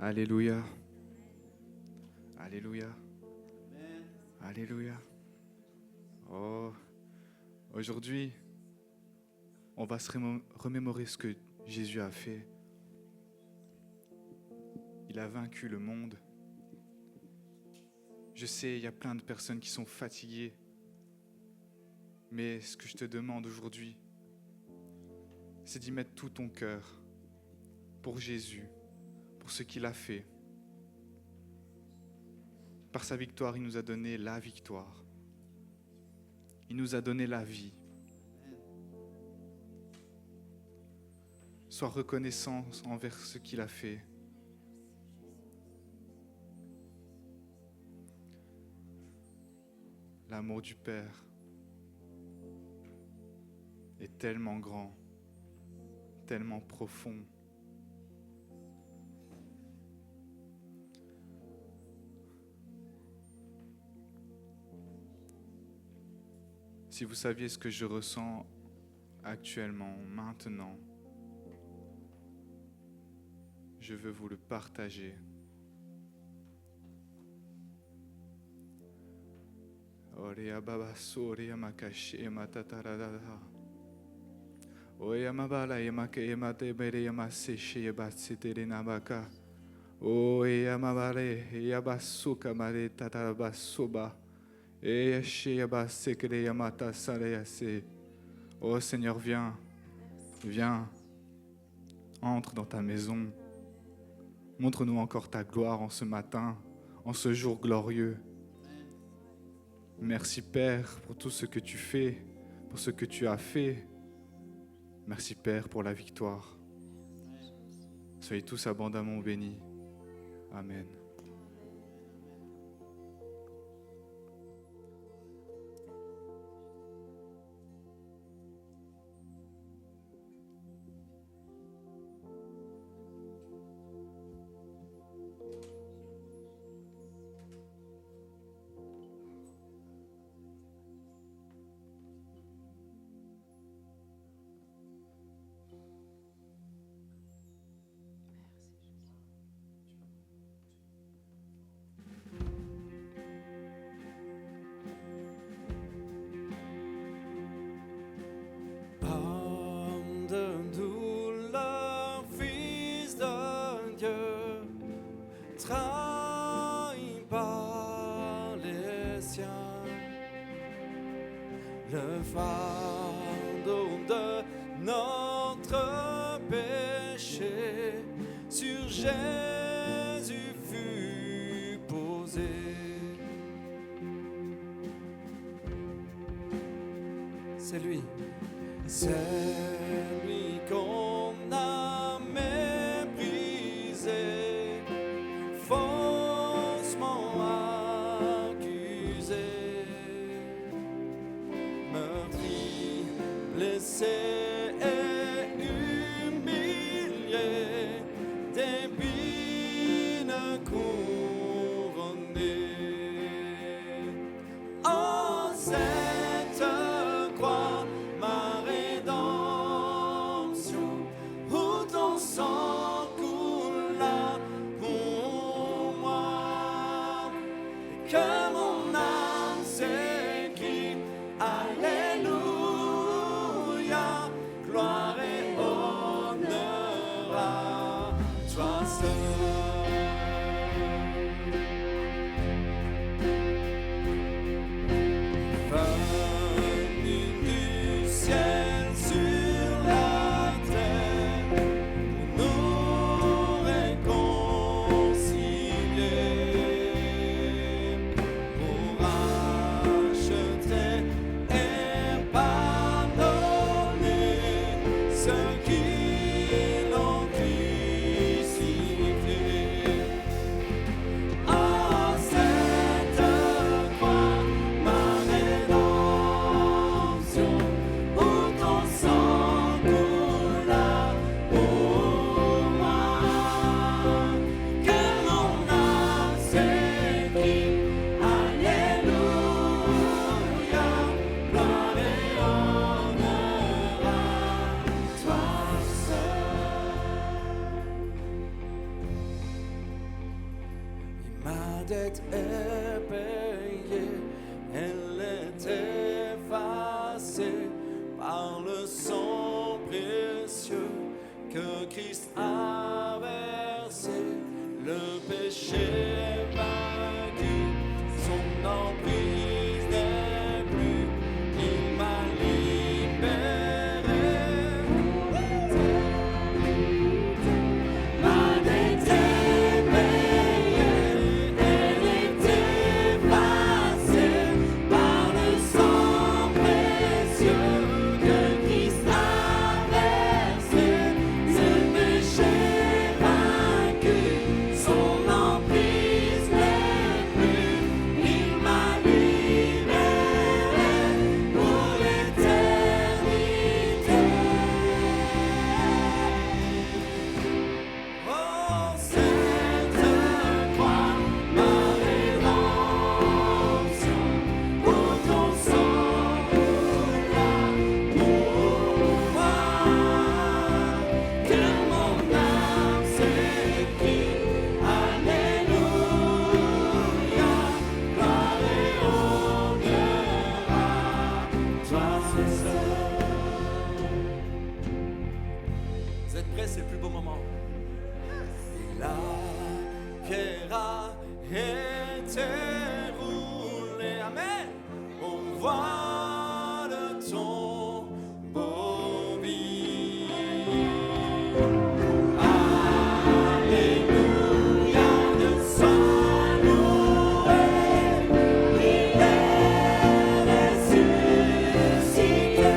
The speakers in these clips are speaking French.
Alléluia. Alléluia. Alléluia. Oh, aujourd'hui, on va se remémorer ce que Jésus a fait. Il a vaincu le monde. Je sais, il y a plein de personnes qui sont fatiguées. Mais ce que je te demande aujourd'hui, c'est d'y mettre tout ton cœur pour Jésus, pour ce qu'il a fait. Par sa victoire, il nous a donné la victoire. Il nous a donné la vie. Sois reconnaissant envers ce qu'il a fait. L'amour du Père est tellement grand, tellement profond. Si vous saviez ce que je ressens actuellement, maintenant, je veux vous le partager. Orea baba soria makashi matatarada. Oya mabala yamake yamate bere yamaseshi yabatsiteri nabaka. Oya mabale yabasuka mare tatarabasoba. Oh Seigneur, viens, viens, entre dans ta maison. Montre-nous encore ta gloire en ce matin, en ce jour glorieux. Merci Père pour tout ce que tu fais, pour ce que tu as fait. Merci Père pour la victoire. Soyez tous abondamment bénis. Amen. Le fardeau de notre péché sur Jésus fut posé. C'est lui qu'on a méprisé, faussement accusé. Blessé et humilié, d'épines couronné. En cette croix, ma rédemption, où ton sang coula pour moi, que mon âme s'écrie, Alléluia. Gloire et honneur à toi seul. Venu du ciel sur la terre pour nous réconcilier, pour racheter et pardonner. dette est payée, elle est effacée par le sang précieux que Christ a versé. Le péché vaincu, son emprise n'est plus, il m'a libéré. Ma dette est payée, elle est effacée par le sang précieux que Christ a versé. Le péché vaincu, son emprise n'est plus, il m'a libéré pour l'éternité. Oh, cette croix, ma rédemption, où ton sang coula pour moi, que mon âme s'écrie, Alléluia, gloire et honneur à toi seul. Vous êtes prêts, c'est le plus beau moment. La pierre a été roulée, amen, au voile de ton beau visage. Alléluia, Dieu soit loué, il est ressuscité.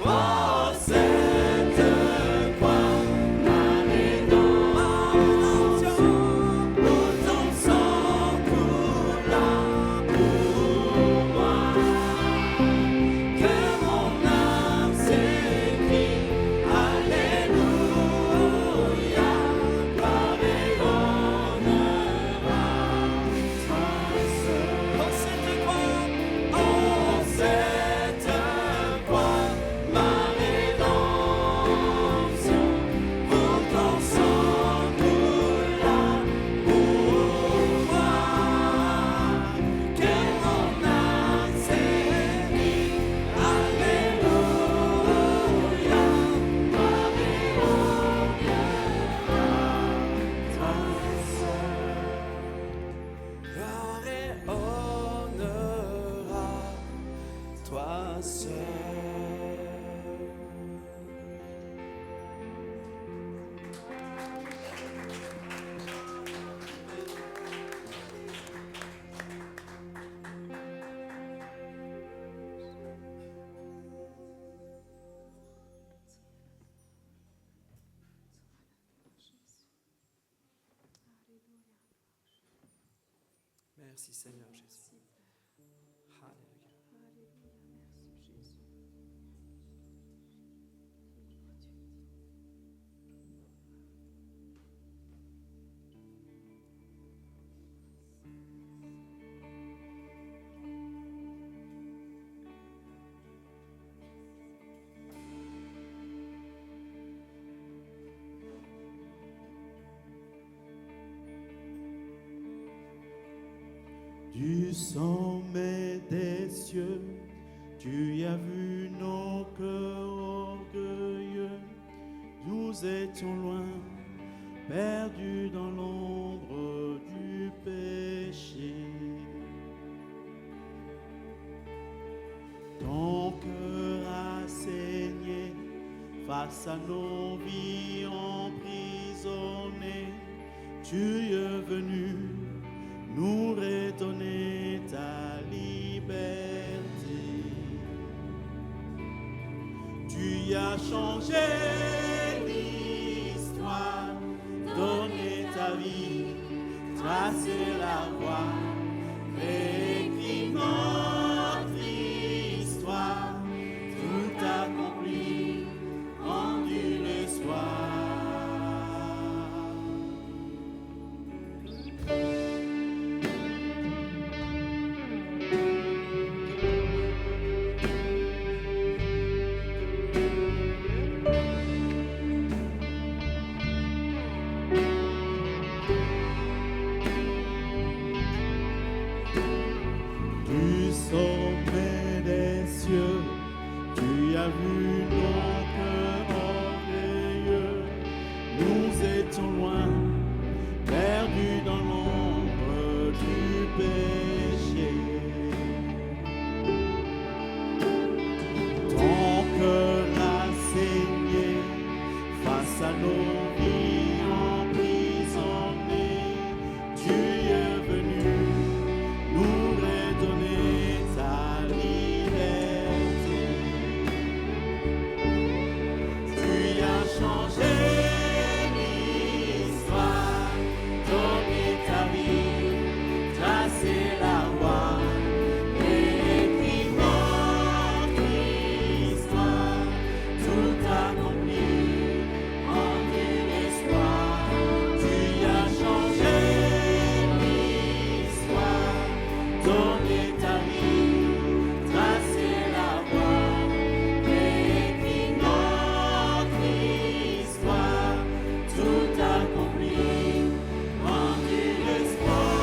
Oh, cette croix, ma rédemption, où ton sang coula pour moi, que mon âme s'écrie, Alléluia, gloire et honneur à toi seul. Oh, cette croix, ma rédemption, où ton sang coula pour moi, que mon âme s'écrie, Alléluia, gloire et honneur à toi seul. Gloire et honneur à toi seul. Merci Seigneur Jésus. Alléluia. Du sommet des cieux, tu y as vu nos cœurs orgueilleux. Nous étions loin, perdus dans l'ombre du péché. Ton cœur a saigné face à nos vies emprisonnées. Tu es venu nous redonner ta liberté. Tu y as changé l'histoire, donné ta vie, tracé la voie, réécrit notre histoire, tout accompli, rendu le soir. sommet des cieux, tu as vu nos cœurs orgueilleux. Nous étions loin, perdus dans l'ombre du péché. Ton cœur a saigné face à nos vies emprisonnées. Tu es venu nous redonner ta liberté. Tu as changé l'histoire, donné ta vie, tracé la voie, écrit notre histoire, tout accompli en une espoir. Tu as changé l'histoire, donné ta vie, tracé la voie, écrit notre histoire, tout accompli en une espoir.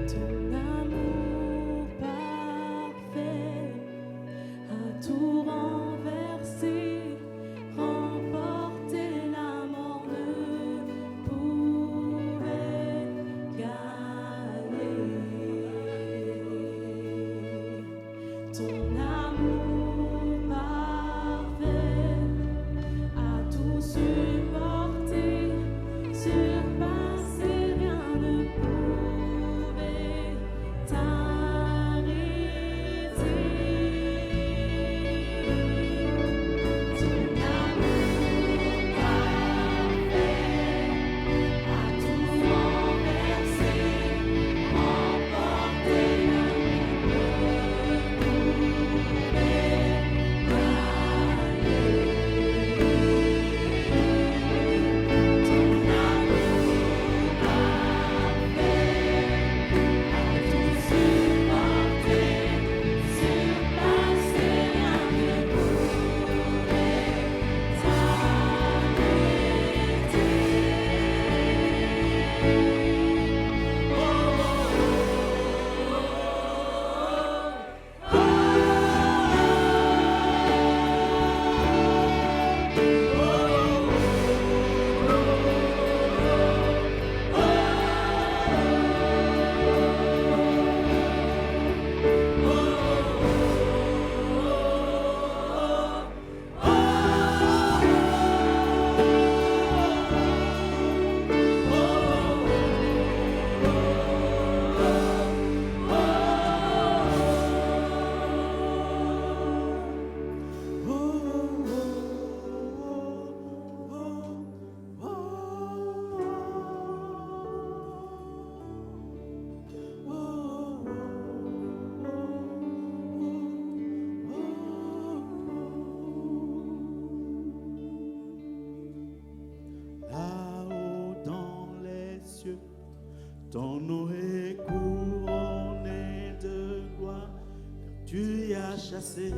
Ton amour parfait a tout renversé, remporté la mort ne pouvait gagner. Ton amour parfait a tout supporté, surpassé, rien ne pouvait t'arrêter. Ton amour parfait a tout renversé, remporté la mort ne pouvait Ton nom est couronné de gloire, car tu as chassé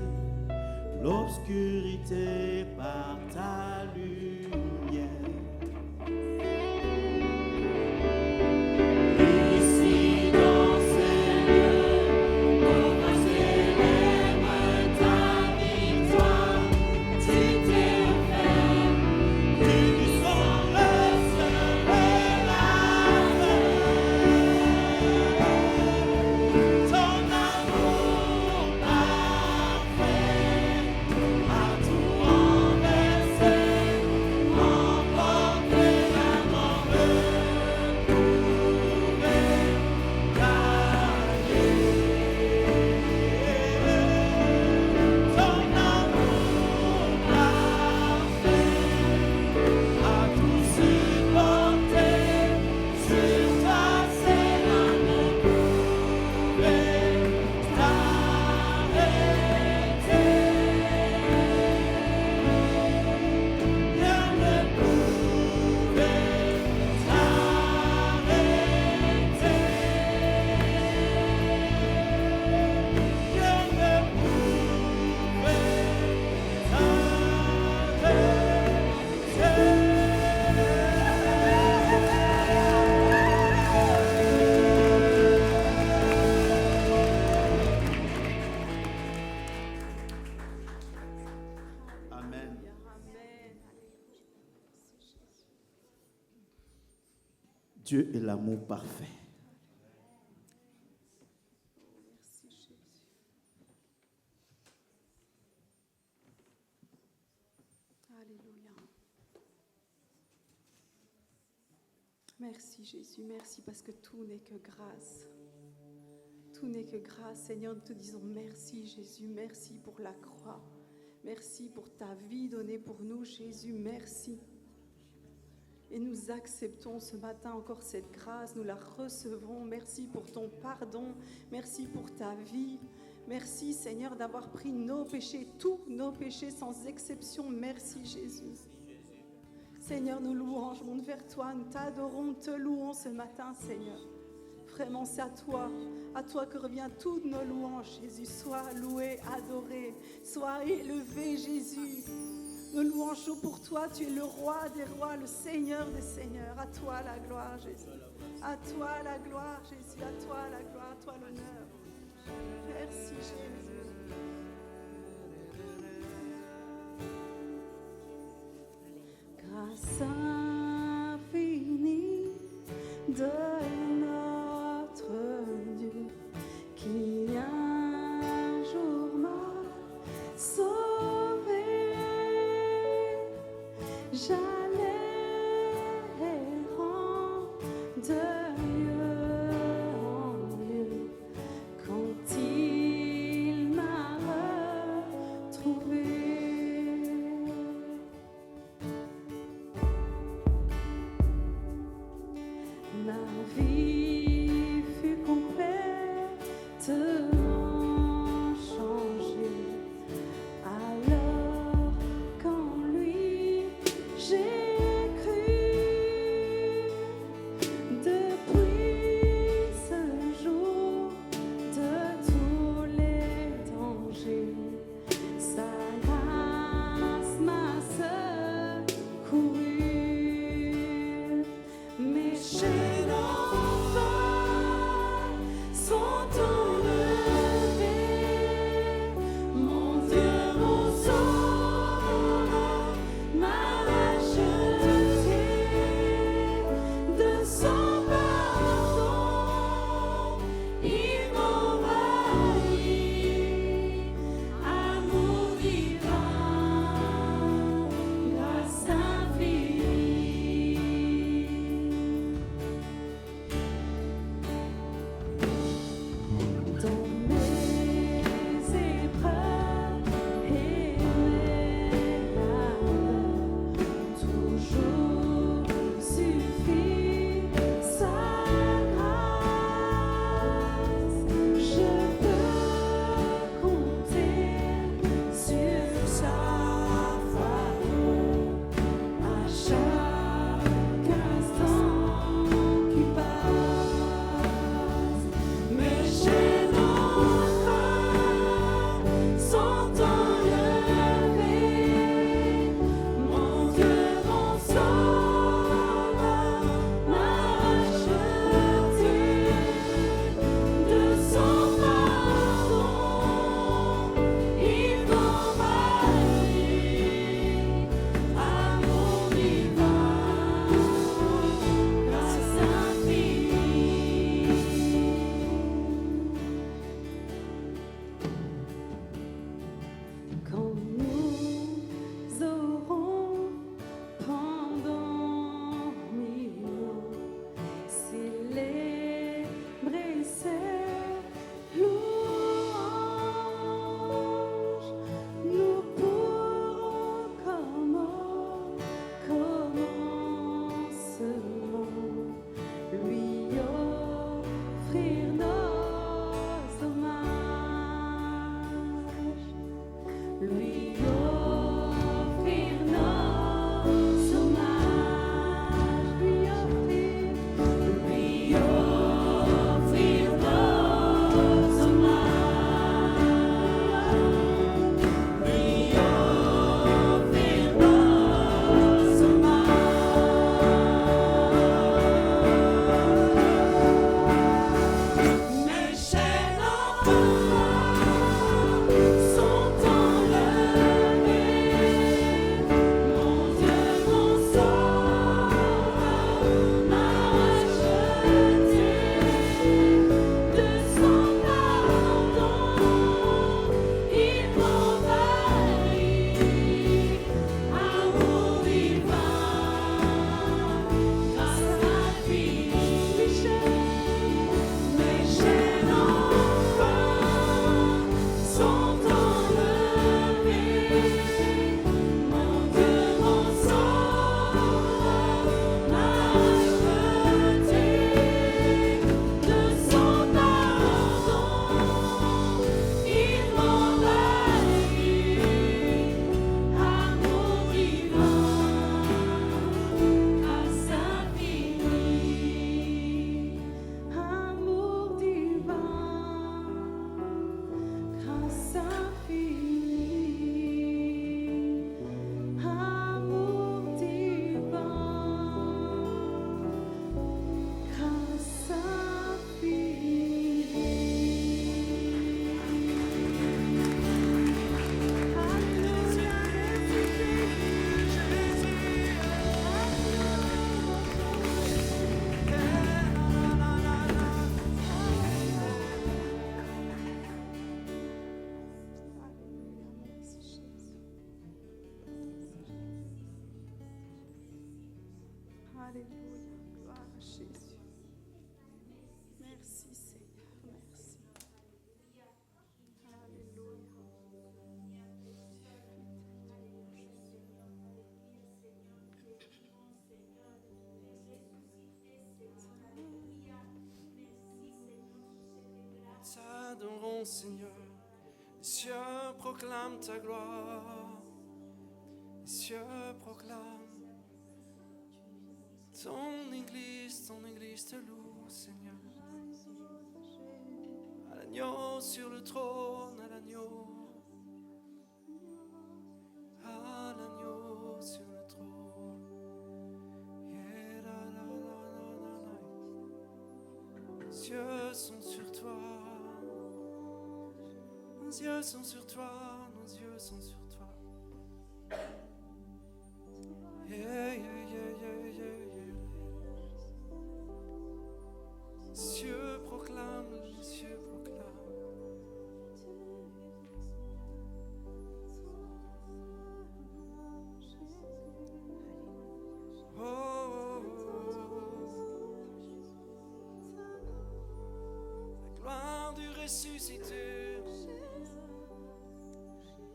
l'obscurité par ta lumière. Ici dans ces lieux, nos voix célèbrent ta victoire. Tu t'es offert, tu sois le seul et la ton amour parfait a tout renversé. Dieu est l'amour parfait. Merci Jésus. Alléluia. Merci Jésus, merci parce que tout n'est que grâce. Tout n'est que grâce, Seigneur. Nous te disons merci Jésus, merci pour la croix. Merci pour ta vie donnée pour nous, Jésus, merci. Et nous acceptons ce matin encore cette grâce, nous la recevons. Merci pour ton pardon, merci pour ta vie. Merci Seigneur d'avoir pris nos péchés, tous nos péchés sans exception. Merci Jésus. Seigneur, nous louons vers toi, nous t'adorons, nous te louons ce matin, Seigneur. Vraiment, c'est à toi que revient toutes nos louanges, Jésus. Sois loué, adoré, sois élevé, Jésus. Nos louanges sont pour toi, tu es le roi des rois, le Seigneur des seigneurs. À toi la gloire, Jésus. À toi la gloire, Jésus. À toi la gloire, à toi l'honneur. Merci, Jésus. Grâce infinie de notre Dieu qui un jour m'a sauvé. J'allais errant de lieu en lieu quand il m'a retrouvé. Ma vie fut complètement changée. Alors qu'en lui j'ai cru, depuis ce jour de tous les dangers, sa grâce m'a secouru. Mes chaînes ont Alléluia. Gloire à Jésus. Merci Seigneur. Merci. Alléluia. T'adorons, Seigneur. Les cieux proclament ta gloire. Les cieux proclament ton Église te loue, Seigneur. À l'agneau sur le trône, à l'agneau sur le trône. Yeah, la, la, la, la, la, la. Les yeux sont sur toi. Nos yeux sont sur toi, nos yeux sont sur toi. Yeah, yeah, yeah, yeah, yeah, yeah. Les cieux proclament, les cieux proclament. Oh, oh, oh. La gloire du ressuscité.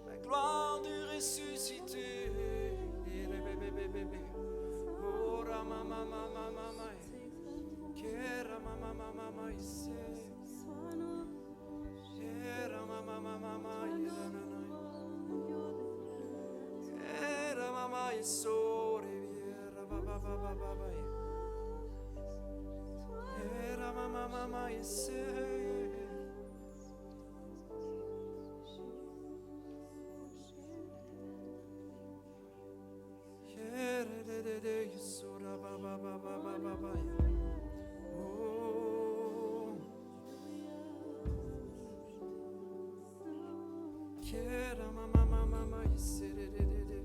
La gloire du ressuscité. Oh, Rama, mama, mama, mama. Kera, mama, mama, mama, isse. Kera, mama, mama, mama, Kera, mama, isso, riviera, baba, baba, baba. Kera, mama, mama, isse. Oh, Kera mama mama mama iserere.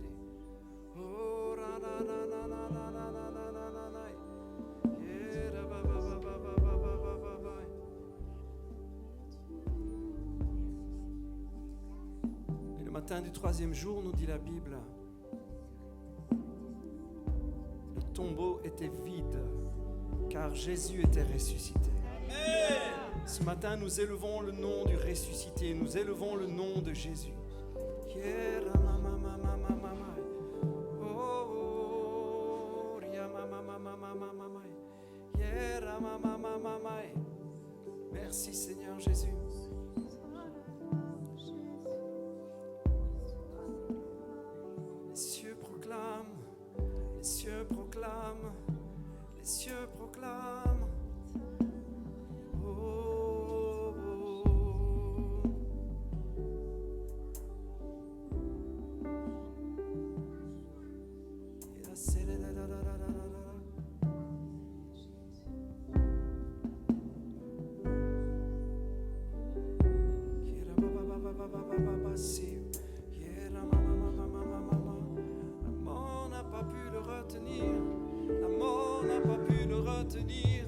Oh, ra ra ra ra ra ra ra ra ra ra ra ra. Kera ba ba ba ba ba ba ba ba ba ba. Et le matin du 3e jour, nous dit la Bible, le tombeau était vide, car Jésus était ressuscité. Ce matin, nous élevons le nom du ressuscité, nous élevons le nom de Jésus. Merci Seigneur Jésus. Les cieux proclament, les cieux proclament, les cieux proclament. Oh, oh, oh. Et là, c'est la la la la la la la. Kira ba ba ba ba ba ba ba ba si. Kira ma ma ma ma ma ma ma ma. La mort n'a pas pu le retenir. La mort n'a pas pu le retenir.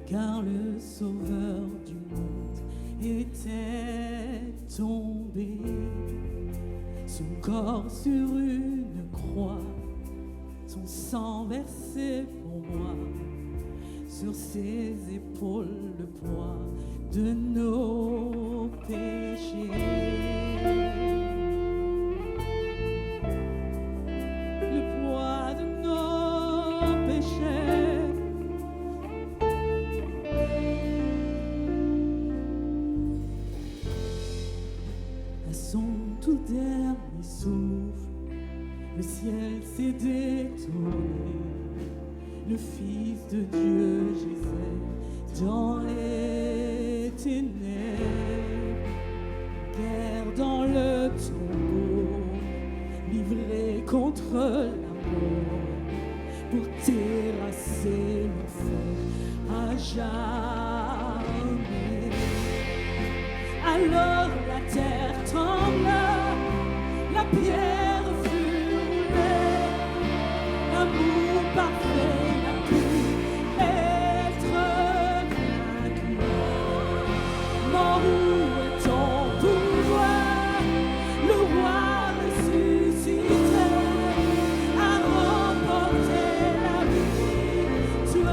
car le Sauveur du monde était tombé. Son corps sur une croix, son sang versé pour moi, sur ses épaules le poids de nos péchés. Le poids de nos péchés. À son tout dernier souffle, le ciel s'est détourné. Le Fils de Dieu gisait dans les ténèbres. Guerre dans le tombeau, livré contre la mort, pour terrasser l'enfer à jamais. Alors la terre trembla, la pierre fut roulée, l'amour parfait n'a pu être vaincu. Mort, où est ton pouvoir? Le roi ressuscité a remporté la victoire.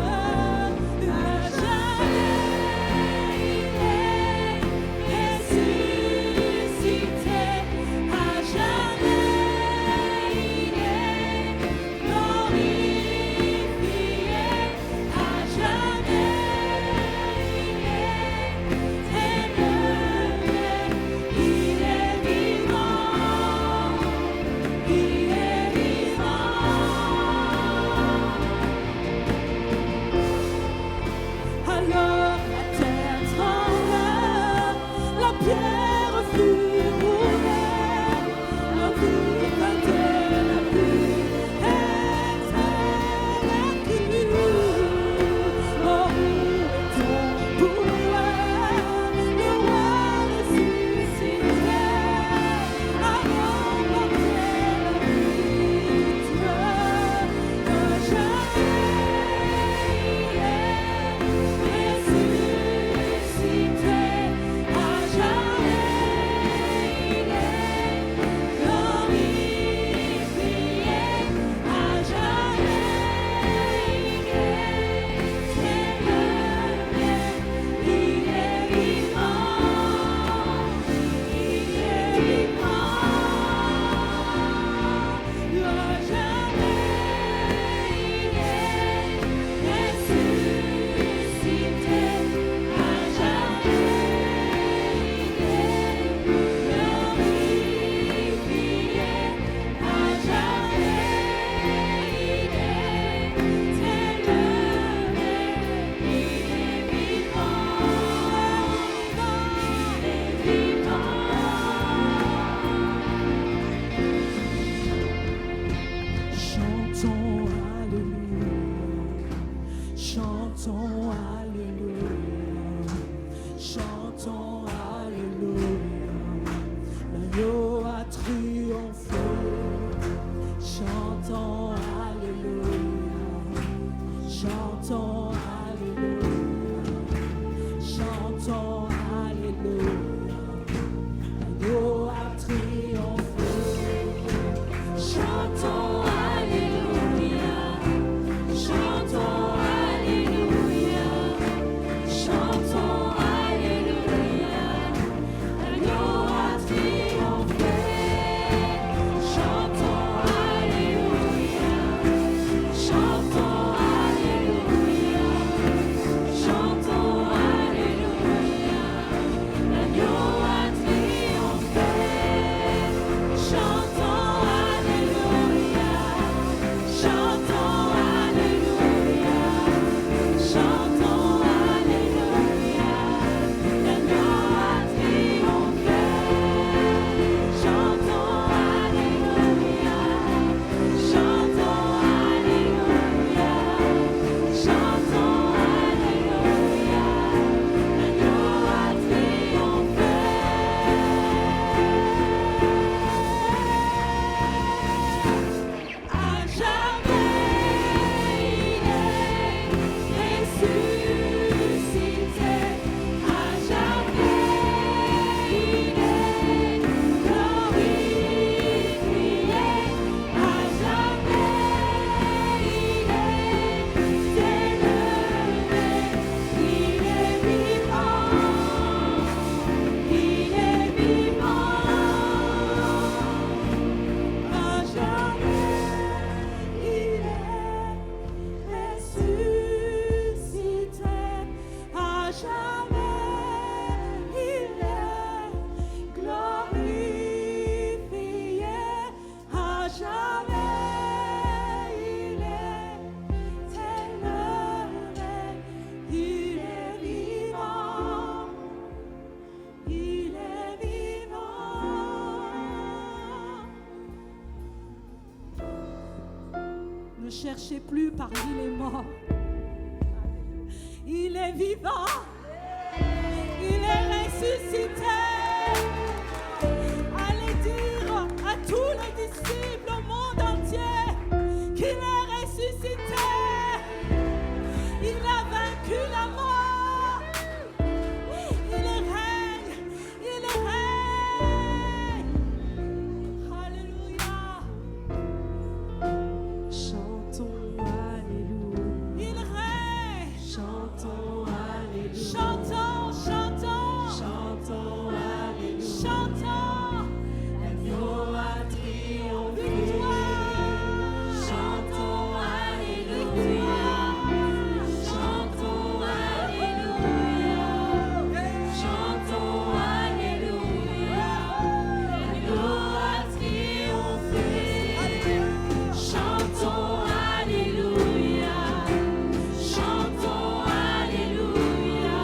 À jamais il est ressuscité, à jamais il est glorifié, à jamais il est élevé, il est vivant, il est vivant. Alors la terre trembla, la pierre fut roulée, la vérité n'a pu être vaincue. Oh, où est ton pouvoir? Le roi ressuscité a remporté la victoire. À jamais il est ressuscité, à jamais il est glorifié, à jamais il est élevé, il est vivant, il est vivant. À jamais il est ressuscité, à jamais il est glorifié, à Chantons Alléluia, chantons Alléluia, l'agneau a triomphé. Chantons Alléluia, chantons Alléluia, chantons Alléluia, l'agneau a triomphé. Chantons Alléluia, chantons Alléluia, chantons Alléluia, cherchez plus parmi les morts. Il est vivant. Il est ressuscité. Allez dire à tous les disciples au monde entier qu'il est ressuscité. Il a vaincu la mort. Il règne. Il règne. Alléluia. Chantons Alléluia. Il règne. Chantons Alléluia. Chantons, chantons, Chantons Alléluia. chantons. L'agneau a triomphé. Victoire. Chantons Alléluia. Chantons Alléluia. Chantons Alléluia. L'agneau a triomphé. Chantons Alléluia. Chantons Alléluia.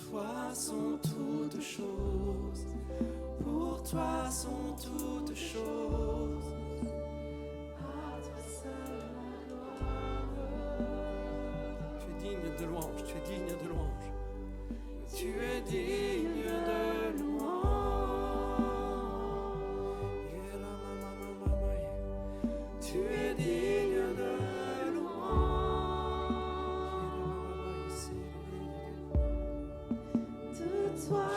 toi sont toutes choses, pour toi sont toutes choses. À toi seul la gloire. Tu es digne de louange, tu es digne de louange. Tu es digne de louange. Tu es digne de louange. De toi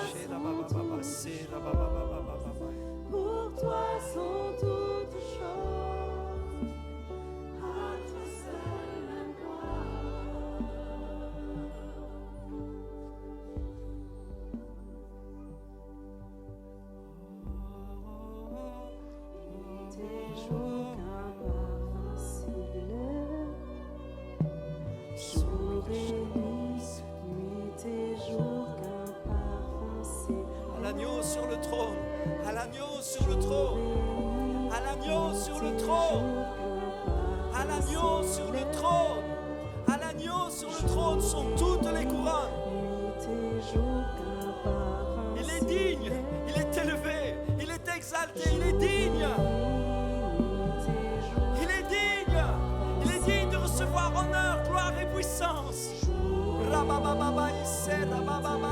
pour toi sont toutes choses. À toi seul la gloire. Tes jours qu'un parfum s'élève, jour et nuit et jour qu'un parfum s'élève. À l'agneau sur le trône, à l'agneau sur le trône, à l'agneau sur le trône, à l'agneau sur le trône, à l'agneau sur le trône sont toutes les couronnes. Il est digne, il est élevé, il est exalté, il est digne. Il est digne de recevoir honneur, gloire et puissance. Rabababa, issé, rabababa,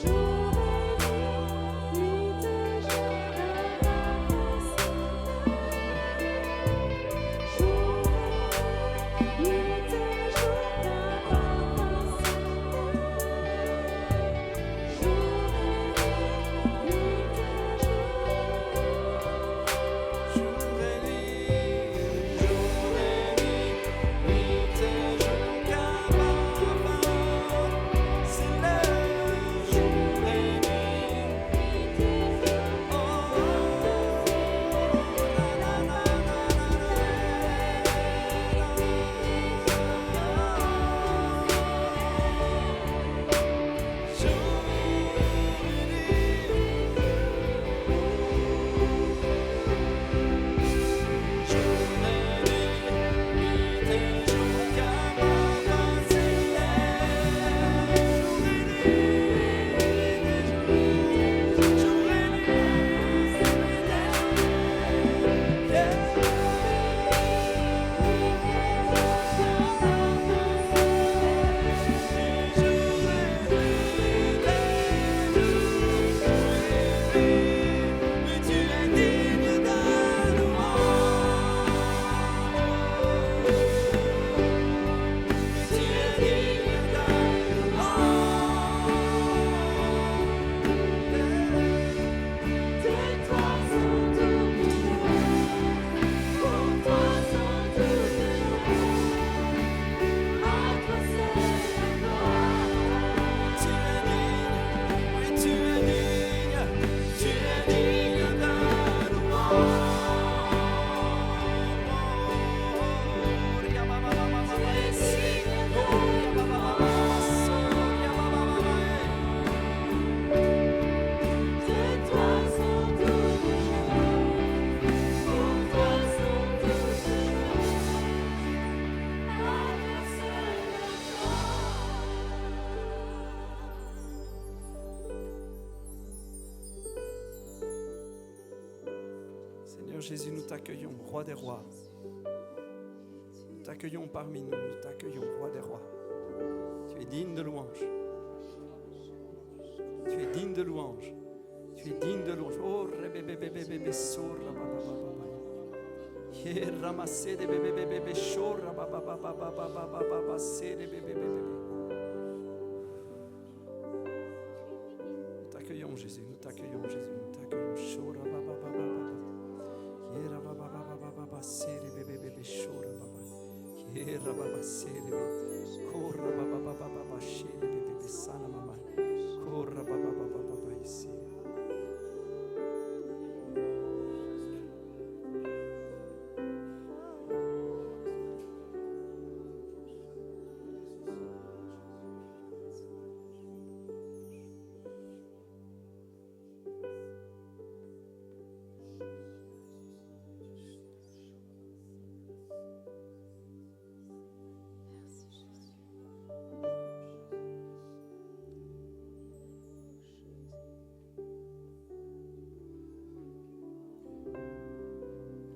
Jour et nuit, Seigneur Jésus, nous t'accueillons, Roi des rois. Nous t'accueillons parmi nous, nous t'accueillons, Roi des rois. Tu es digne de louange. Tu es digne de louange. Tu es digne de louange. Oh, rebébébébébé, sorra, babababa. Ye ramassé de bébébébébé, sorra, babababababababa, c'est de bébébébébé. Nous t'accueillons, Jésus, nous t'accueillons, Jésus, nous t'accueillons. Sorra, bababababa. Ye rabababababa, c'est de bébébébé, sorra, baba. Ye rababa, c'est de bébé. Korra, bababababa, c'est de bébébé, sana, mama. Korra, bababababa, ici.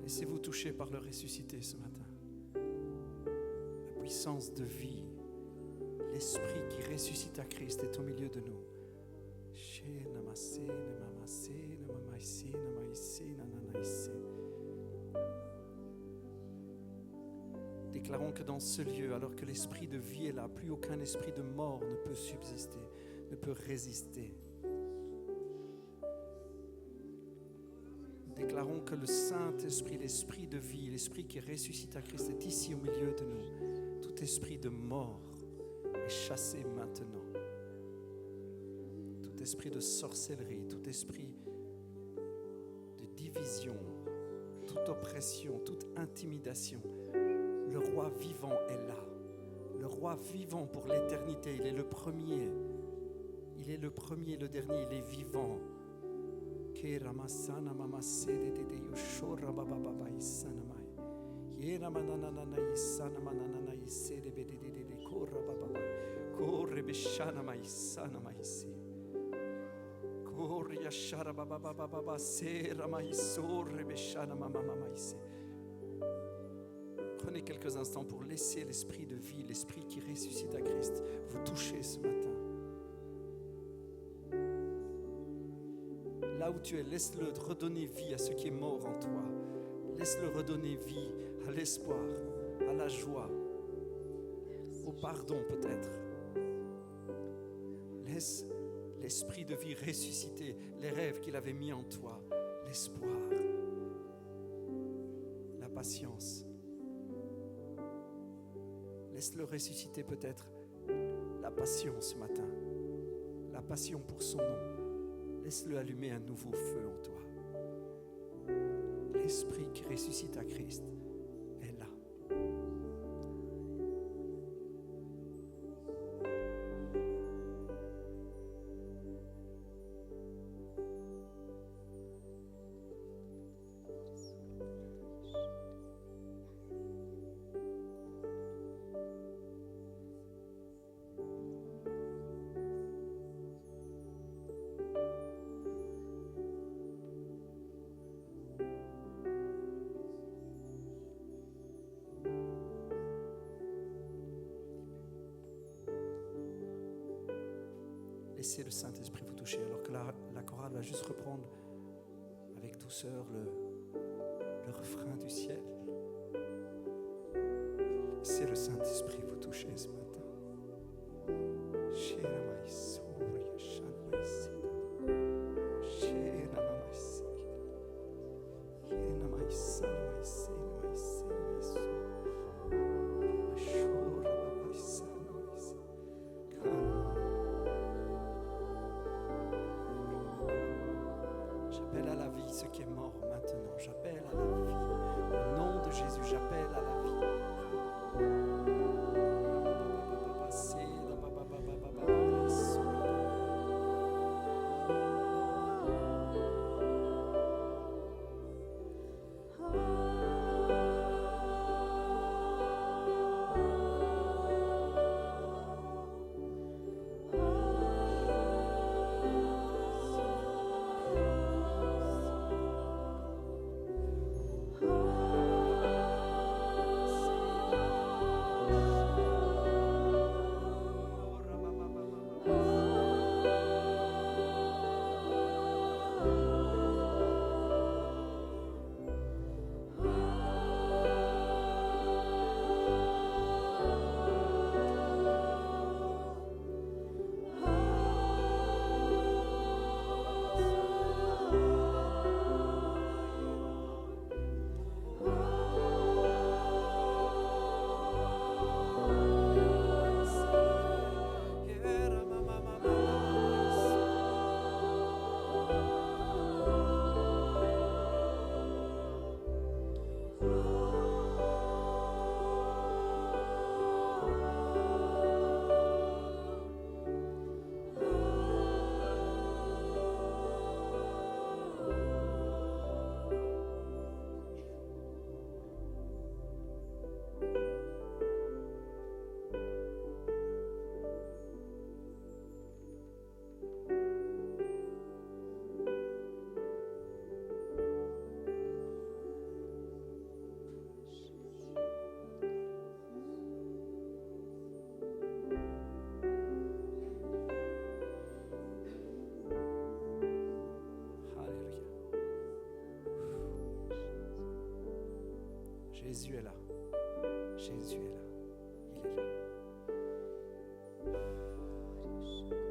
Laissez-vous toucher par le ressuscité ce matin. La puissance de vie, l'esprit qui ressuscite à Christ est au milieu de nous. Déclarons que dans ce lieu, alors que l'esprit de vie est là, plus aucun esprit de mort ne peut subsister, ne peut résister. Déclarons que le Saint-Esprit, l'Esprit de vie, l'Esprit qui ressuscite à Christ est ici au milieu de nous. Tout esprit de mort est chassé maintenant. Tout esprit de sorcellerie, tout esprit de division, toute oppression, toute intimidation. Le roi vivant est là. Le roi vivant pour l'éternité, il est le premier. Il est le premier, le dernier, il est vivant. Ramasana mama sede de yoshora baba baba isana mai yera manana isana manana isede de korra baba korre beshana mai isana mai se korre yashara baba baba baba sera mai sorre beshana mama mama ise. Prenez quelques instants pour laisser l'esprit de vie, l'esprit qui ressuscite à Christ vous toucher ce matin. Là où tu es, laisse-le redonner vie à ce qui est mort en toi. Laisse-le redonner vie à l'espoir, à la joie, au pardon peut-être. Laisse l'esprit de vie ressusciter les rêves qu'il avait mis en toi, l'espoir, la patience. Laisse-le ressusciter peut-être la passion ce matin, la passion pour son nom. Laisse-le allumer un nouveau feu en toi. L'esprit qui ressuscite à Christ est là. Laissez le Saint-Esprit vous toucher alors que la chorale va juste reprendre avec douceur le refrain du ciel. Laissez le Saint-Esprit vous toucher ce matin. J'appelle à la vie ce qui est mort maintenant. J'appelle à la vie. Au nom de Jésus, j'appelle à la vie. Jésus est là. Jésus est là. Il est là.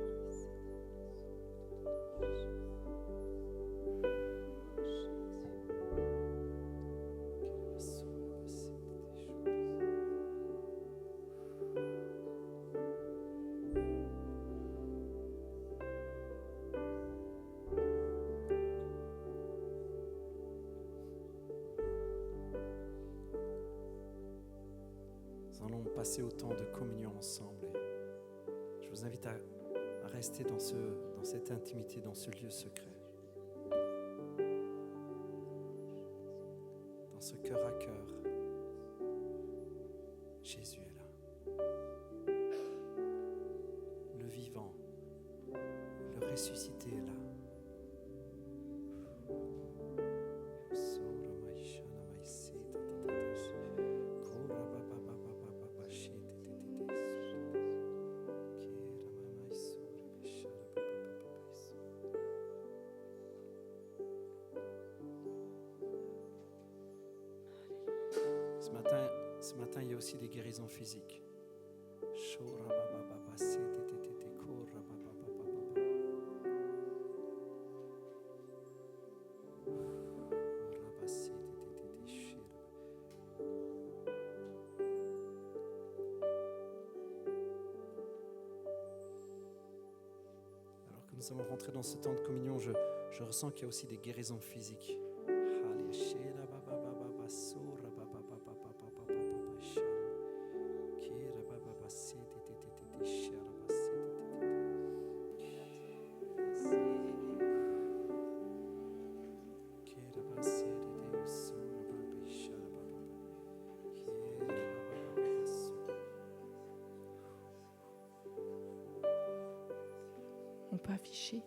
Nous allons passer au temps de communion ensemble. Et je vous invite à rester dans cette intimité, dans ce lieu secret. Dans ce cœur à cœur. Jésus est là. Le vivant, le ressuscité est là. Ce matin, il y a aussi des guérisons physiques. Alors que nous allons rentrer dans ce temps de communion, je ressens qu'il y a aussi des guérisons physiques. On peut afficher.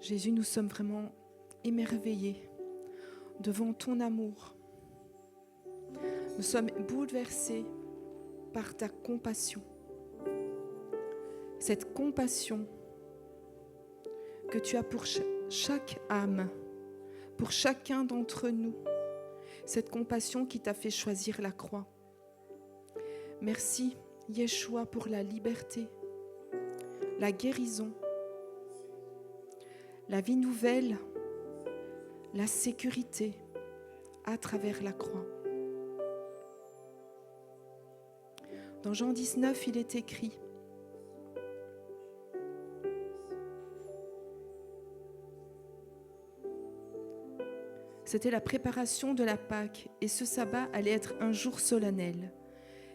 Jésus, nous sommes vraiment émerveillés devant ton amour. Nous sommes bouleversés par ta compassion. Cette compassion que tu as pour chaque âme, pour chacun d'entre nous. Cette compassion qui t'a fait choisir la croix. Merci, Yeshua, pour la liberté, la guérison, la vie nouvelle, la sécurité à travers la croix. Dans Jean 19, il est écrit: c'était la préparation de la Pâque et ce sabbat allait être un jour solennel.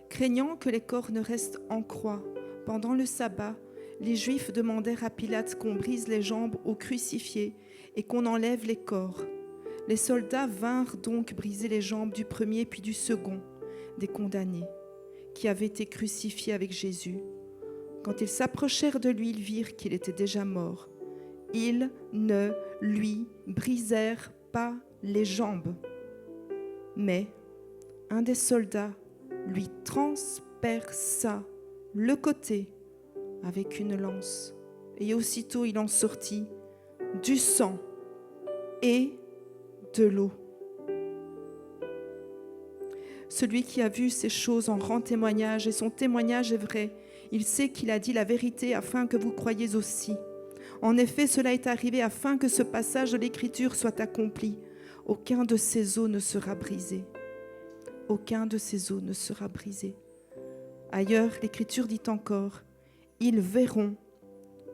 Craignant que les corps ne restent en croix pendant le sabbat, les Juifs demandèrent à Pilate qu'on brise les jambes aux crucifiés et qu'on enlève les corps. Les soldats vinrent donc briser les jambes du premier puis du second des condamnés qui avaient été crucifiés avec Jésus. Quand ils s'approchèrent de lui, ils virent qu'il était déjà mort. Ils ne lui brisèrent pas les jambes, mais un des soldats lui transperça le côté avec une lance, et aussitôt il en sortit du sang et de l'eau. Celui qui a vu ces choses en rend témoignage, et son témoignage est vrai. Il sait qu'il a dit la vérité afin que vous croyiez aussi. En effet, cela est arrivé afin que ce passage de l'Écriture soit accompli. Aucun de ces os ne sera brisé. Aucun de ces os ne sera brisé. Ailleurs, l'Écriture dit encore: ils verront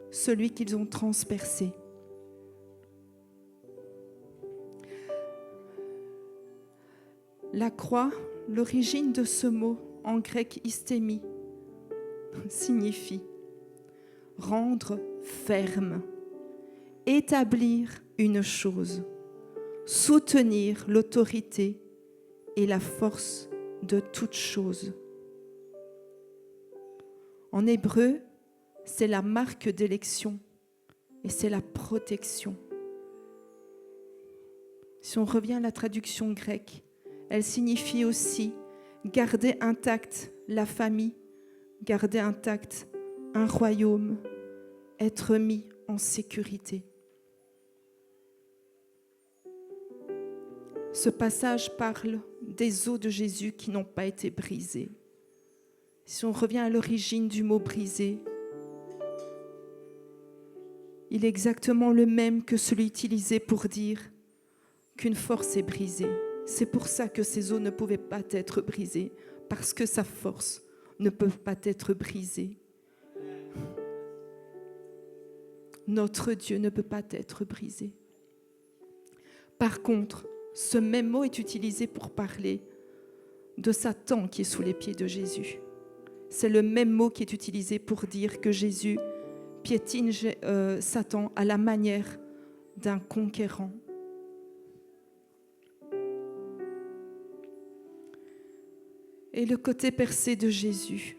celui qu'ils ont transpercé. La croix, l'origine de ce mot en grec istémie, signifie rendre ferme, établir une chose, soutenir l'autorité et la force de toute chose. En hébreu, c'est la marque d'élection et c'est la protection. Si on revient à la traduction grecque, elle signifie aussi garder intacte la famille, garder intact un royaume, être mis en sécurité. Ce passage parle des os de Jésus qui n'ont pas été brisés. Si on revient à l'origine du mot brisé, il est exactement le même que celui utilisé pour dire qu'une force est brisée. C'est pour ça que ces os ne pouvaient pas être brisés, parce que sa force ne peut pas être brisée. Notre Dieu ne peut pas être brisé. Par contre, ce même mot est utilisé pour parler de Satan qui est sous les pieds de Jésus. C'est le même mot qui est utilisé pour dire que Jésus piétine Satan à la manière d'un conquérant. Et le côté percé de Jésus.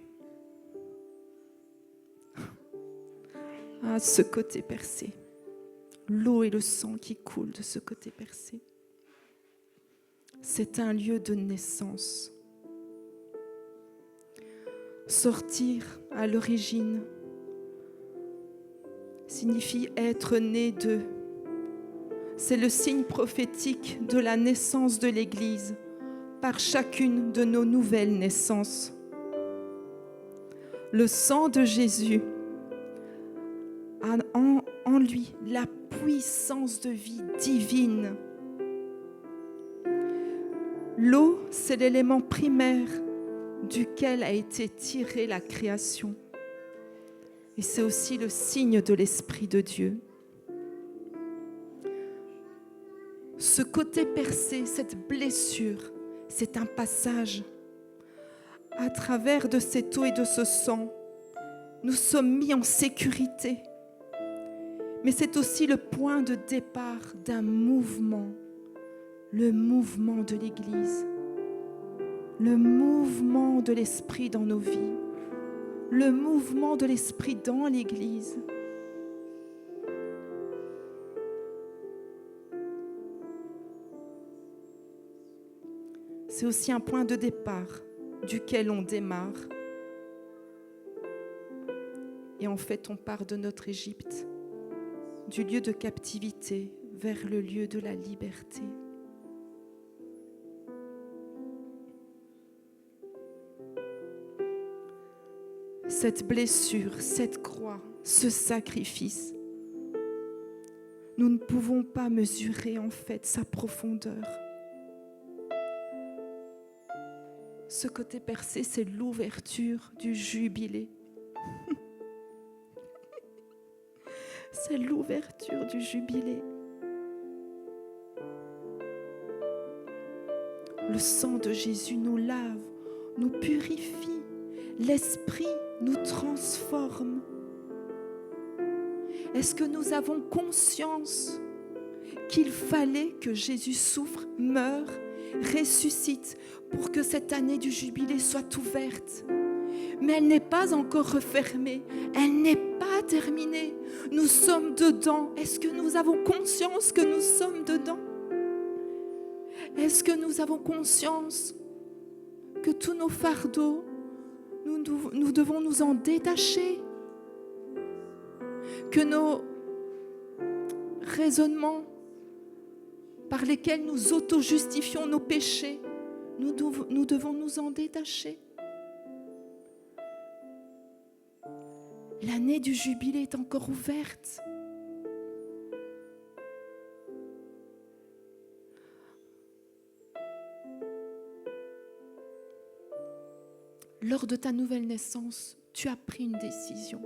Ah, ce côté percé. L'eau et le sang qui coulent de ce côté percé. C'est un lieu de naissance. Sortir à l'origine signifie être né d'eux. C'est le signe prophétique de la naissance de l'Église par chacune de nos nouvelles naissances. Le sang de Jésus a en lui la puissance de vie divine. L'eau, c'est l'élément primaire duquel a été tirée la création. Et c'est aussi le signe de l'Esprit de Dieu. Ce côté percé, cette blessure, c'est un passage. À travers de cette eau et de ce sang, nous sommes mis en sécurité. Mais c'est aussi le point de départ d'un mouvement, le mouvement de l'Église, le mouvement de l'Esprit dans nos vies, le mouvement de l'Esprit dans l'Église. C'est aussi un point de départ duquel on démarre. Et en fait, on part de notre Égypte, du lieu de captivité vers le lieu de la liberté. Cette blessure, cette croix, ce sacrifice, nous ne pouvons pas mesurer en fait sa profondeur. Ce côté percé, c'est l'ouverture du jubilé. C'est l'ouverture du jubilé. Le sang de Jésus nous lave, nous purifie. L'Esprit nous transforme. Est-ce que nous avons conscience qu'il fallait que Jésus souffre, meure, ressuscite pour que cette année du jubilé soit ouverte? Mais elle n'est pas encore refermée, elle n'est pas terminée. Nous sommes dedans. Est-ce que nous avons conscience que nous sommes dedans? Est-ce que nous avons conscience que tous nos fardeaux, nous devons nous en détacher? Que nos raisonnements par lesquels nous auto-justifions nos péchés, nous devons nous en détacher. L'année du jubilé est encore ouverte. Lors de ta nouvelle naissance, tu as pris une décision.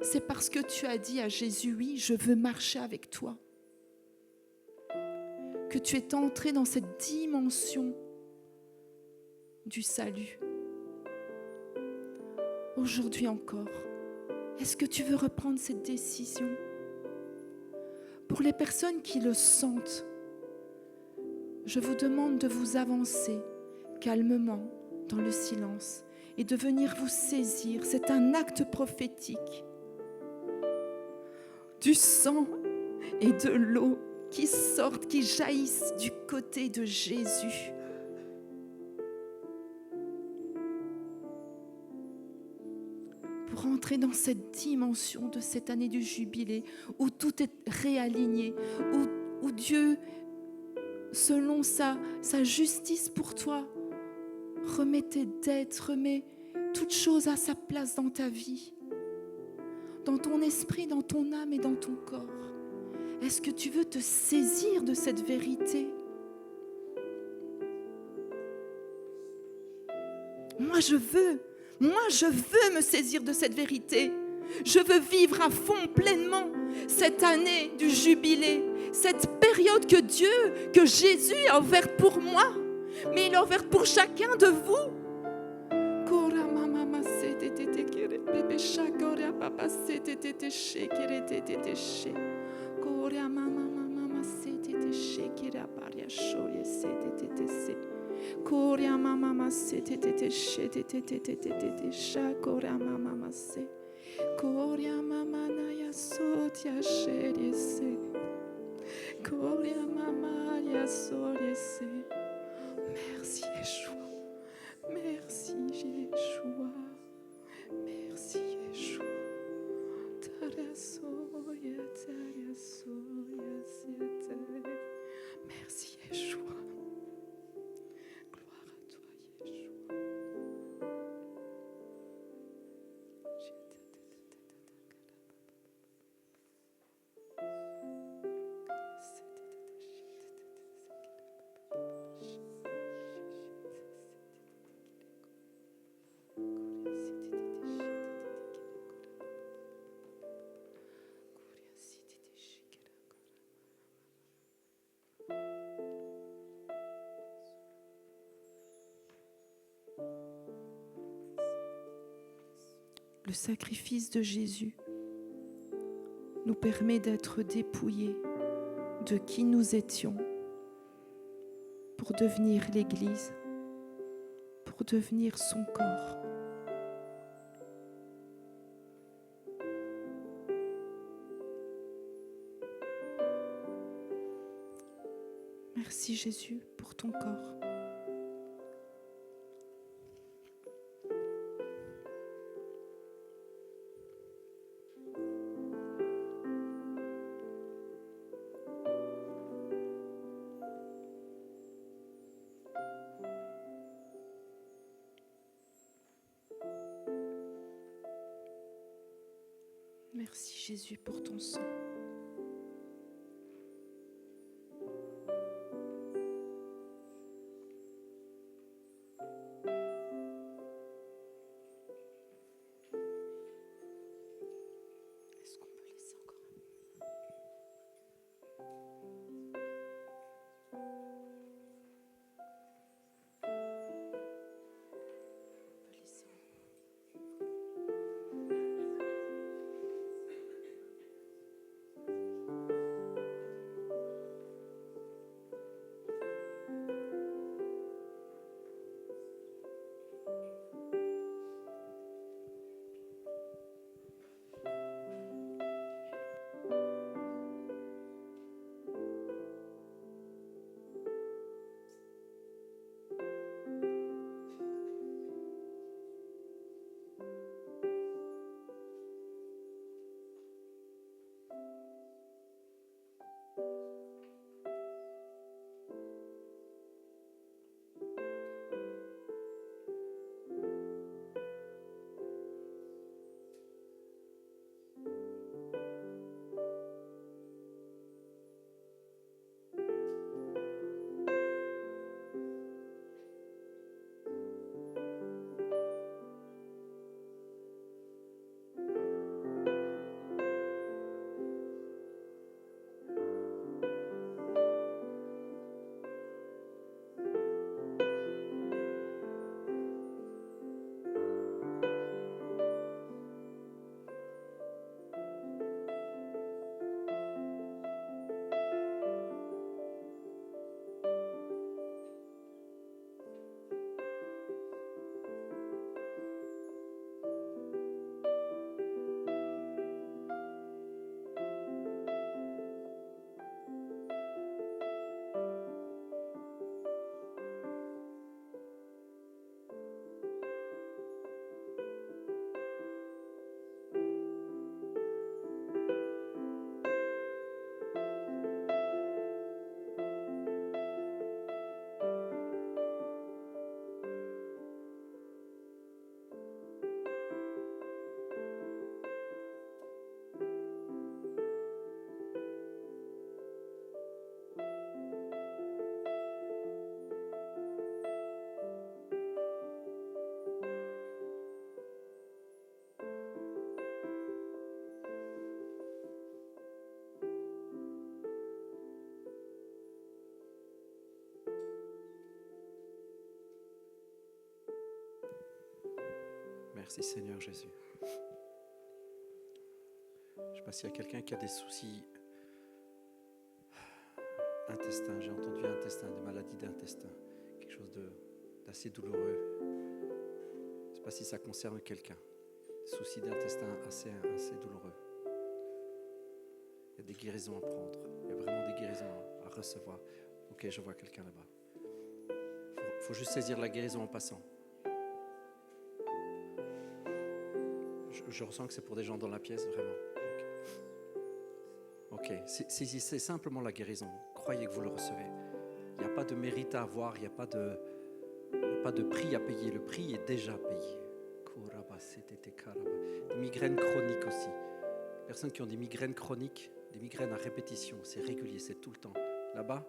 C'est parce que tu as dit à Jésus, oui, je veux marcher avec toi, que tu es entré dans cette dimension du salut. aujourd'hui encore, est-ce que tu veux reprendre cette décision? Pour les personnes qui le sentent, je vous demande de vous avancer calmement dans le silence et de venir vous saisir. C'est un acte prophétique. Du sang et de l'eau qui sortent, qui jaillissent du côté de Jésus. Pour entrer dans cette dimension de cette année du jubilé, où tout est réaligné, où Dieu, selon sa justice pour toi, remet tes dettes, remet toute chose à sa place dans ta vie, dans ton esprit, dans ton âme et dans ton corps. Est-ce que tu veux te saisir de cette vérité? Moi, je veux me saisir de cette vérité. Je veux vivre à fond, pleinement, cette année du jubilé, cette période que Jésus a ouverte pour moi, mais il a ouverte pour chacun de vous. Merci Yeshua. Merci Yeshua. Merci Yeshua. Merci Yeshua. Gloire à toi Yeshua. Le sacrifice de Jésus nous permet d'être dépouillés de qui nous étions pour devenir l'Église, pour devenir son corps. Merci Jésus pour ton corps. Merci Jésus pour ton sang. Est-ce qu'on peut laisser encore on peut laisser. Merci Seigneur Jésus. Je ne sais pas s'il y a quelqu'un qui a des soucis intestin. J'ai entendu intestin, des maladies d'intestin, quelque chose d'assez douloureux. Je ne sais pas si ça concerne quelqu'un. Des soucis d'intestin assez douloureux. Il y a des guérisons à prendre. Il y a vraiment des guérisons à recevoir. Ok, je vois quelqu'un là-bas. Il faut juste saisir la guérison en passant. Je ressens que c'est pour des gens dans la pièce, vraiment. Ok, saisissez simplement la guérison. Croyez que vous le recevez. Il n'y a pas de mérite à avoir, il n'y a pas de prix à payer. Le prix est déjà payé. Des migraines chroniques aussi. Les personnes qui ont des migraines chroniques, des migraines à répétition, c'est régulier, c'est tout le temps. Là-bas,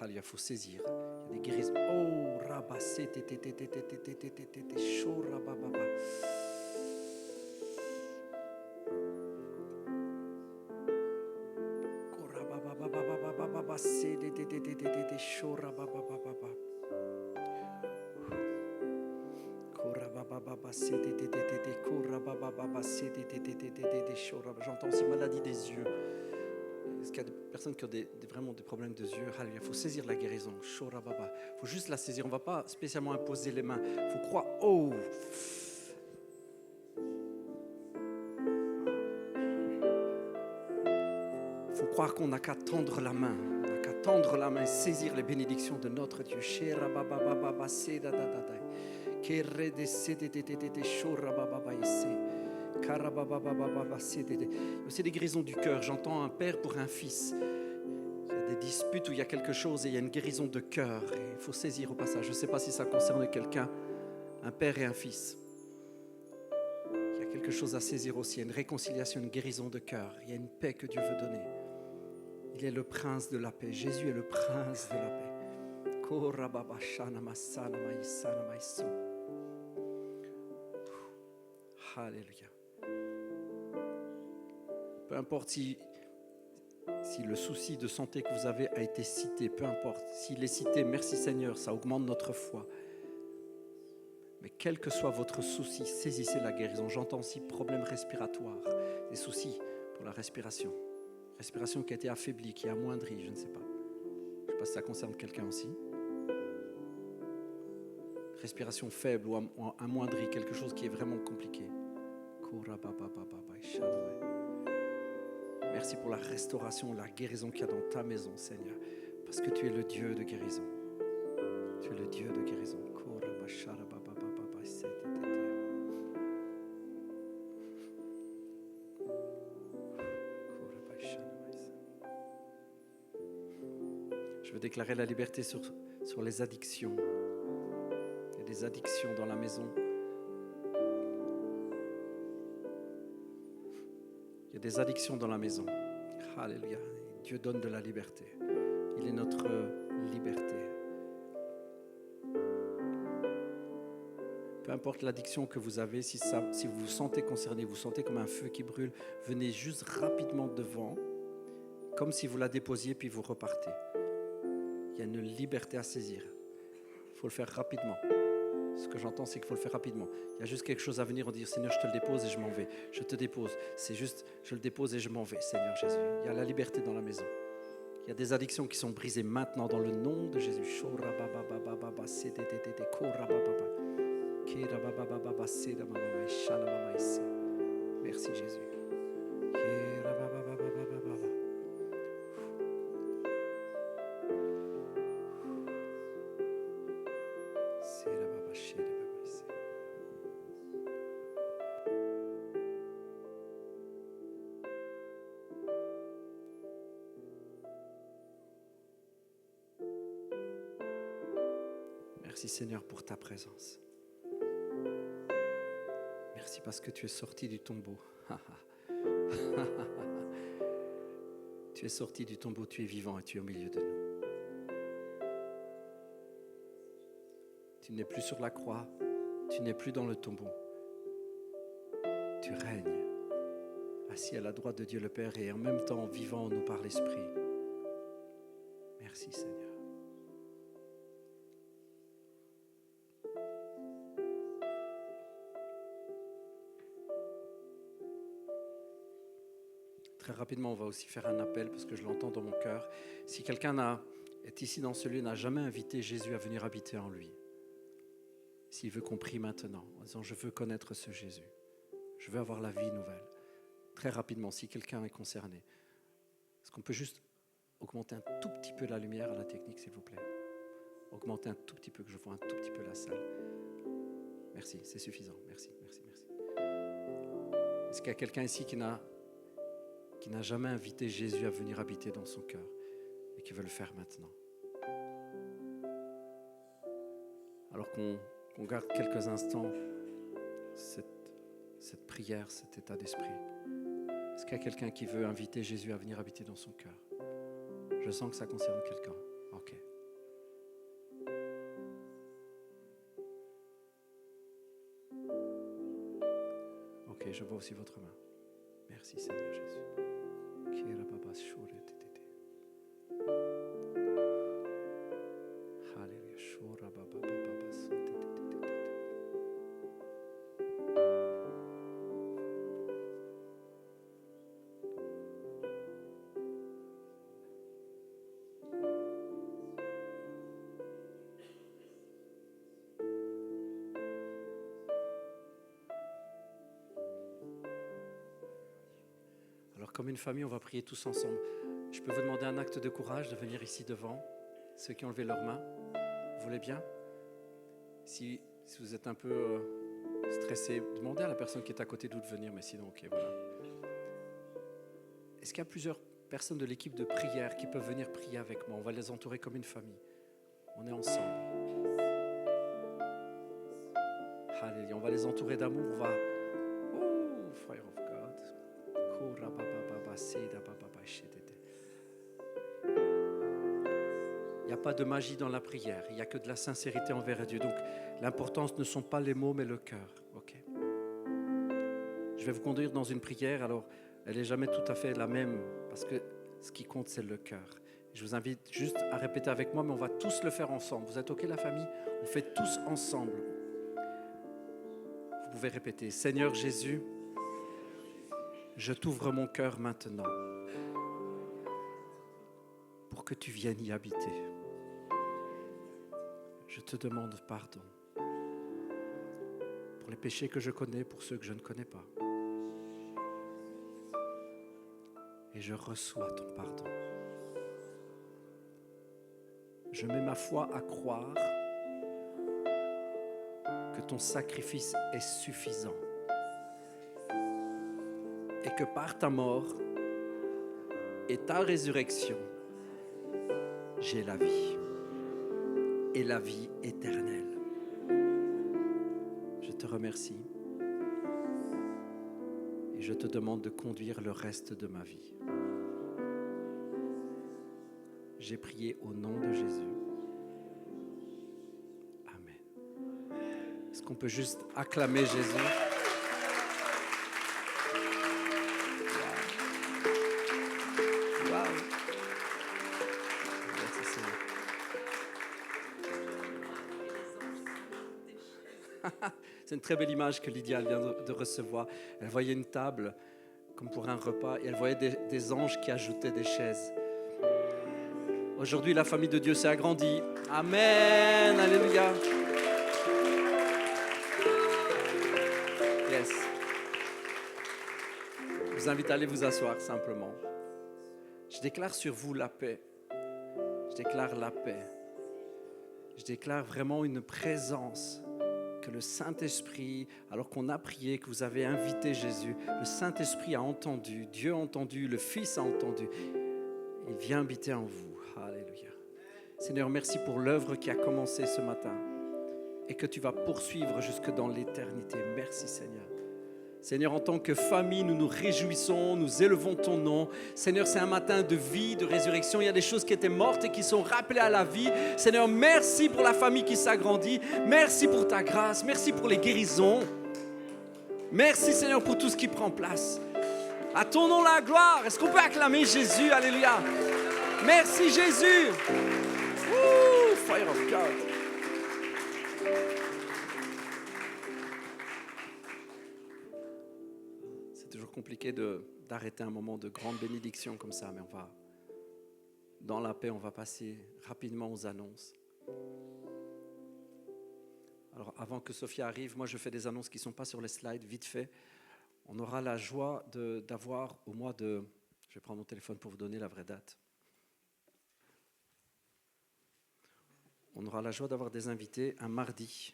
il faut saisir. Il y a des guérisons. Oh, rabassé, chaud, rabababa. J'entends aussi maladie des yeux. Est-ce qu'il y a des personnes qui ont vraiment des problèmes de yeux? Il faut saisir la guérison. Il faut juste la saisir. On ne va pas spécialement imposer les mains. Il faut croire. Oh! Il faut croire qu'on n'a qu'à tendre la main. On n'a qu'à tendre la main et saisir les bénédictions de notre Dieu. Il y a aussi des guérisons du cœur. J'entends un père pour un fils. Il y a des disputes où il y a quelque chose et il y a une guérison de cœur. Et il faut saisir au passage. Je ne sais pas si ça concerne quelqu'un, un père et un fils. Il y a quelque chose à saisir aussi. Il y a une réconciliation, une guérison de cœur. Il y a une paix que Dieu veut donner. Il est le prince de la paix. Jésus est le prince de la paix. Alléluia. Peu importe si le souci de santé que vous avez a été cité, peu importe. S'il est cité, merci Seigneur, ça augmente notre foi. Mais quel que soit votre souci, saisissez la guérison. J'entends aussi problèmes respiratoires, des soucis pour la respiration. Respiration qui a été affaiblie, qui est amoindrie, je ne sais pas. Je ne sais pas si ça concerne quelqu'un aussi. Respiration faible ou amoindrie, quelque chose qui est vraiment compliqué. Merci pour la restauration, la guérison qu'il y a dans ta maison, Seigneur. Parce que tu es le Dieu de guérison. Tu es le Dieu de guérison. Je veux déclarer la liberté sur les addictions. Il y a des addictions dans la maison. Il y a des addictions dans la maison. Alléluia. Dieu donne de la liberté. Il est notre liberté. Peu importe l'addiction que vous avez, si vous vous sentez concerné, vous sentez comme un feu qui brûle, venez juste rapidement devant, comme si vous la déposiez puis vous repartez. Il y a une liberté à saisir. Il faut le faire rapidement. Ce que j'entends, c'est qu'il faut le faire rapidement. Il y a juste quelque chose à venir, on dit Seigneur, je te le dépose et je m'en vais. Je te dépose. C'est juste, je le dépose et je m'en vais, Seigneur Jésus. Il y a la liberté dans la maison. Il y a des addictions qui sont brisées maintenant dans le nom de Jésus. Merci Jésus. Merci Seigneur pour ta présence. Merci parce que tu es sorti du tombeau. Tu es sorti du tombeau, tu es vivant et tu es au milieu de nous. Tu n'es plus sur la croix, tu n'es plus dans le tombeau. Tu règnes, assis à la droite de Dieu le Père et en même temps vivant en nous par l'Esprit. Merci Seigneur. Très rapidement, on va aussi faire un appel parce que je l'entends dans mon cœur. Si quelqu'un est ici dans ce lieu, n'a jamais invité Jésus à venir habiter en lui, s'il veut qu'on prie maintenant, en disant « Je veux connaître ce Jésus, je veux avoir la vie nouvelle », très rapidement, si quelqu'un est concerné, est-ce qu'on peut juste augmenter un tout petit peu la lumière à la technique, s'il vous plaît? Augmenter un tout petit peu, que je vois un tout petit peu la salle. Merci, c'est suffisant. Merci, merci, merci. Est-ce qu'il y a quelqu'un ici qui n'a jamais invité Jésus à venir habiter dans son cœur et qui veut le faire maintenant? Alors qu'on garde quelques instants cette prière, cet état d'esprit. Est-ce qu'il y a quelqu'un qui veut inviter Jésus à venir habiter dans son cœur? Je sens que ça concerne quelqu'un. Ok. Ok, je vois aussi votre main. Merci Seigneur Jésus. Alors, comme une famille, on va prier tous ensemble. Je peux vous demander un acte de courage de venir ici devant, ceux qui ont levé leurs mains. Vous voulez bien? Si vous êtes un peu stressé, demandez à la personne qui est à côté de vous de venir, mais sinon, ok, voilà. Est-ce qu'il y a plusieurs personnes de l'équipe de prière qui peuvent venir prier avec moi? On va les entourer comme une famille. On est ensemble. Alléluia. On va les entourer d'amour. On va... Oh, fire of God. Il n'y a pas de magie dans la prière. Il n'y a que de la sincérité envers Dieu. Donc, l'importance ne sont pas les mots, mais le cœur. Ok. Je vais vous conduire dans une prière. Alors, elle n'est jamais tout à fait la même parce que ce qui compte, c'est le cœur. Je vous invite juste à répéter avec moi, mais on va tous le faire ensemble. Vous êtes OK, la famille? On fait tous ensemble. Vous pouvez répéter. Seigneur Jésus, je t'ouvre mon cœur maintenant pour que tu viennes y habiter. Je te demande pardon pour les péchés que je connais, pour ceux que je ne connais pas. Et je reçois ton pardon. Je mets ma foi à croire que ton sacrifice est suffisant et que par ta mort et ta résurrection, j'ai la vie et la vie éternelle. Je te remercie et je te demande de conduire le reste de ma vie. J'ai prié au nom de Jésus. Amen. Est-ce qu'on peut juste acclamer Jésus? Wow. Merci Seigneur. C'est une très belle image que Lydia vient de recevoir. Elle voyait une table comme pour un repas et elle voyait des anges qui ajoutaient des chaises. Aujourd'hui, la famille de Dieu s'est agrandie. Amen. Alléluia. Yes. Je vous invite à aller vous asseoir simplement. Je déclare sur vous la paix. Je déclare la paix. Je déclare vraiment une présence que le Saint-Esprit, alors qu'on a prié, que vous avez invité Jésus, le Saint-Esprit a entendu, Dieu a entendu, le Fils a entendu. Il vient habiter en vous. Alléluia. Seigneur, merci pour l'œuvre qui a commencé ce matin et que tu vas poursuivre jusque dans l'éternité. Merci Seigneur. Seigneur, en tant que famille, nous nous réjouissons, nous élevons ton nom. Seigneur, c'est un matin de vie, de résurrection. Il y a des choses qui étaient mortes et qui sont rappelées à la vie. Seigneur, merci pour la famille qui s'agrandit. Merci pour ta grâce. Merci pour les guérisons. Merci Seigneur pour tout ce qui prend place. À ton nom la gloire. Est-ce qu'on peut acclamer Jésus? Alléluia. Merci Jésus. Woo, fire of God. C'est toujours toujours compliqué d'arrêter un moment de grande bénédiction comme ça, mais dans la paix, on va passer rapidement aux annonces. Alors, avant que Sophia arrive, moi je fais des annonces qui ne sont pas sur les slides, vite fait. On aura la joie d'avoir au mois de... Je vais prendre mon téléphone pour vous donner la vraie date. On aura la joie d'avoir des invités un mardi.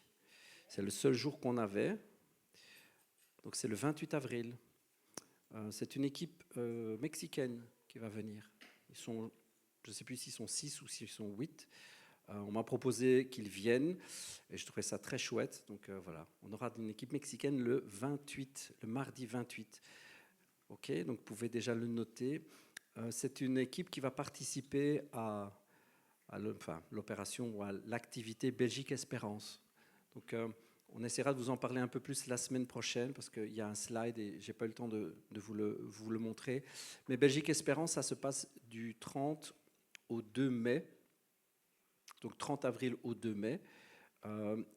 C'est le seul jour qu'on avait. Donc c'est le 28 avril. C'est une équipe mexicaine qui va venir. Ils sont, je ne sais plus s'ils sont 6 ou s'ils sont 8. On m'a proposé qu'ils viennent et je trouvais ça très chouette. Donc voilà, on aura une équipe mexicaine le mardi 28. Ok, donc vous pouvez déjà le noter. C'est une équipe qui va participer à l'opération ou à l'activité Belgique Espérance. Donc on essaiera de vous en parler un peu plus la semaine prochaine parce qu'il y a un slide et je n'ai pas eu le temps de vous le montrer. Mais Belgique Espérance, ça se passe du 30 au 2 mai. Donc 30 avril au 2 mai.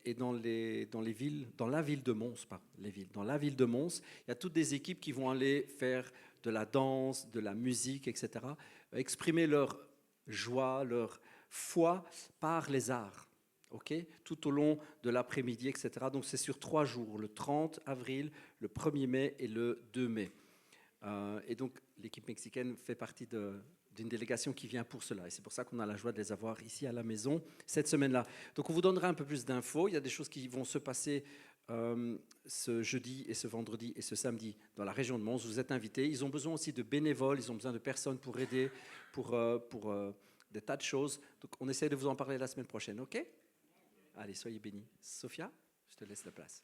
Et dans la ville de Mons, il y a toutes des équipes qui vont aller faire de la danse, de la musique, etc. Exprimer leur joie, leur foi par les arts. Okay, tout au long de l'après-midi, etc. Donc c'est sur 3 jours, le 30 avril, le 1er mai et le 2 mai. Et donc l'équipe mexicaine fait partie d'une délégation qui vient pour cela. Et c'est pour ça qu'on a la joie de les avoir ici à la maison cette semaine-là. Donc on vous donnera un peu plus d'infos. Il y a des choses qui vont se passer ce jeudi et ce vendredi et ce samedi dans la région de Mons. Vous êtes invités. Ils ont besoin aussi de bénévoles. Ils ont besoin de personnes pour aider, pour des tas de choses. Donc on essaie de vous en parler la semaine prochaine, ok ? Allez, soyez bénis. Sophia, je te laisse la place.